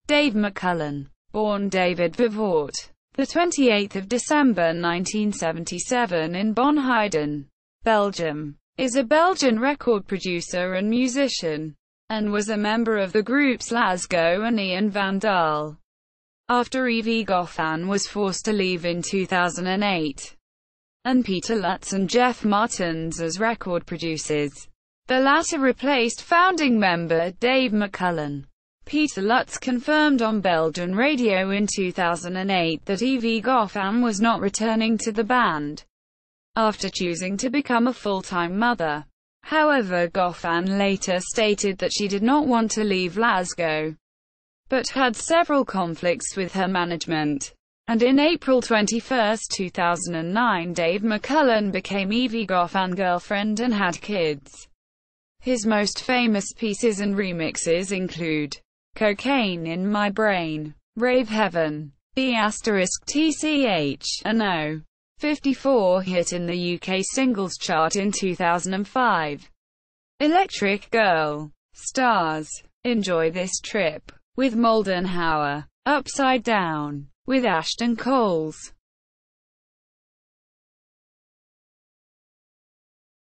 Dave McCullen, born David Vervoort, the 28th of December 1977 in Bonheiden, Belgium, is a Belgian record producer and musician, and was a member of the groups Lasgo and Ian van Dahl. After Evi Goffin was forced to leave in 2008, and Peter Luts and Jeff Martens as record producers, the latter replaced founding member Dave McCullen. Peter Luts confirmed on Belgian radio in 2008 that Evi Goffin was not returning to the band after choosing to become a full-time mother. However, Goffin later stated that she did not want to leave Lasgo, but had several conflicts with her management. And in April 21, 2009, Dave McCullen became Evi Goffin's girlfriend and had kids. His most famous pieces and remixes include Cocaine in My Brain, Rave Heaven, B*TCH, an O54 hit in the UK singles chart in 2005. Electric Girl, Stars, Enjoy This Trip, with Moldenhauer, Upside Down, with Ashton Coles.